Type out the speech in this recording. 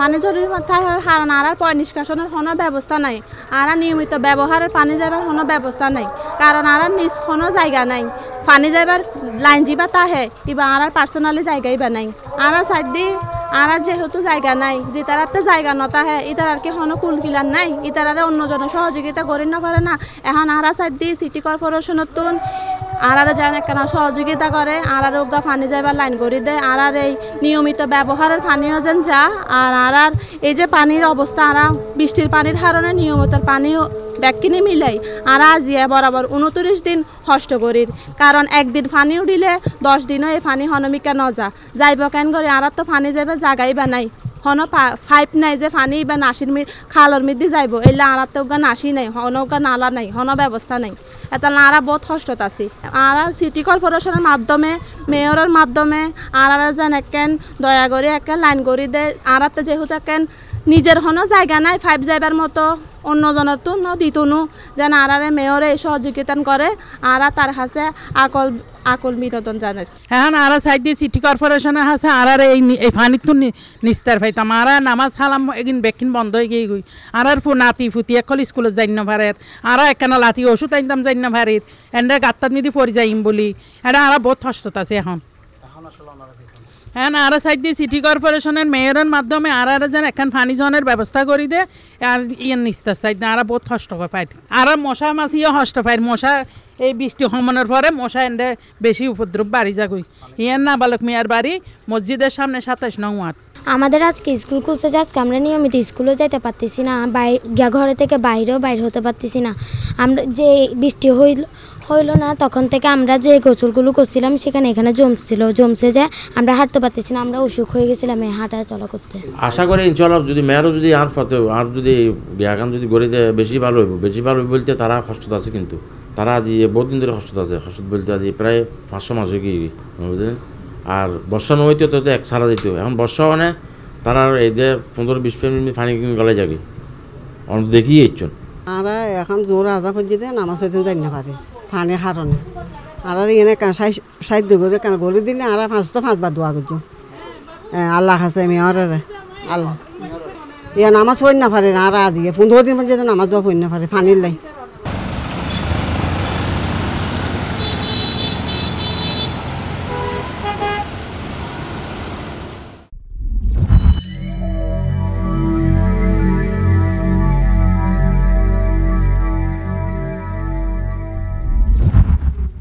পানি জরুরি কারণ আর পয় নিষ্কাশনের কোনো ব্যবস্থা নাই আর নিয়মিত ব্যবহারের পানি যাবার কোনো ব্যবস্থা নাই কারণ আর নিজ কোনো জায়গা নাই পানি যাবার লাইন যাবা তাহে ইবা আর পার্সোনালি জায়গাই বা নাই আর সাইড দিয়ে আর যেহেতু জায়গা নাই যে তারাতে জায়গা নতা হে ইতার আর কি কোনো কুলকিলার নাই ইতারে অন্যজনের সহযোগিতা করি না পারে না এখন আর সাইড দিয়ে সিটি কর্পোরেশনের তুন আর যেন একটা সহযোগিতা করে আর উগা পানি যাবার লাইন করে দেয় আর এই নিয়মিত ব্যবহারের পানীয় যেন যা আর এই যে পানির অবস্থা আর বৃষ্টির পানির কারণে নিয়মিত পানিও ব্যাগকিনে মিলাই আর আজ দিয়ে বরাবর 29 দিন কষ্ট করির কারণ একদিন পানি উঠিলে 10 দিনও এই পানি হনমিকা নজা যাইব কেন করে আর তো পানি যাবে জাগাই বা নাই হন পাইপ নাই যে পানি বা নাসির খালর মধ্যে যাইব এলে আর তো নাসি নাই হনকা নালা নাই হন ব্যবস্থা নাই এটা আরা বহুত কষ্টত আছি আর সিটি কর্পোরেশনের মাধ্যমে মেয়রের মাধ্যমে আর যেন একেন দয়া করে একেন লাইন করে দেয় আর যেহেতু একেন নিজের হনো জায়গা নাই ফাইভ যাইবার মতো অন্যজনের তো দিতনু যেন আর মেয়রে সহযোগিতা করে আর তার কাছে আকল বিনোদন জানাই হ্যাঁ আর সাইড দিয়ে সিটি কর্পোরেশনের আছে আর এই পানির তো নিস্তার পাইতাম আর নামাজ হালাম একদিন বেকিন বন্ধ হয়ে গিয়ে গই আর নাতি ফুটি এখন স্কুলত যাই না ভারের আর একখানা লাতি ওষুধ আনতাম যাই না ভারির এনে গাত্তার নিদি পরি যাইম বলি এটা আর বহুত কষ্টত আছে এখন হ্যাঁ আর সাইড দিয়ে সিটি কর্পোরেশনের মেয়রের মাধ্যমে আর যেন এখন পানি জনের ব্যবস্থা করে দে আর ইয়ার নিস্তার সাইড না আর বহুত কষ্ট পাই আর মশা মাছিও কষ্ট পাই মশা এই বৃষ্টি হমনের পরে মশা এনে বেশি উপদ্রব বাড়ি যাগুই ইয়ার না বালক মিয়ার বাড়ি মসজিদের সামনে 27 নং ওয়ার্ড আমাদের আজকে স্কুল খুলছে যে আজকে আমরা নিয়মিত স্কুলেও যাইতে পারতেছি না ঘরে থেকে বাইরেও বাইরে হতে পারতেছি না আমরা যে বৃষ্টি হইল না তখন থেকে আমরা যে গোসলগুলো করছিলাম সেখানে এখানে জমছে যে আমরা হাঁটতে পারতেছি না আমরা অসুখ হয়ে গেছিলাম এই হাঁটা চলা করতে আশা করি ইনশাআল্লাহ যদি মেয়রও যদি আর ফতে আর যদি বিয়াগান যদি গড়ে দেয় বেশি ভালো হইব বলতে তারা কষ্ট আছে কিন্তু তারা আজি বহুত দিন ধরে কষ্ট আছে কষ্ট বলতে আজি প্রায় 500 মাস হয়ে গিয়ে বুঝলেন আর বর্ষা নইতে তো এক সারা দিত এখন বর্ষা মানে তারা এই যে 15-20 মিনিট পানি গলায় যাবে দেখি এইজন আর এখন জোর আজা খুঁজি দেন নামাজ হইতে যাই না পারে পানির কারণে আর এনে সাহায্য করে কেন গড়ি দিলে আর 5বার দোয়া করছো আল্লাহ আছে মেয়রের আল্লাহ নামাজ হই না পারে আর আজকে 15 দিন পর্যন্ত নামাজ যাওয়া হই না পারে পানির লাই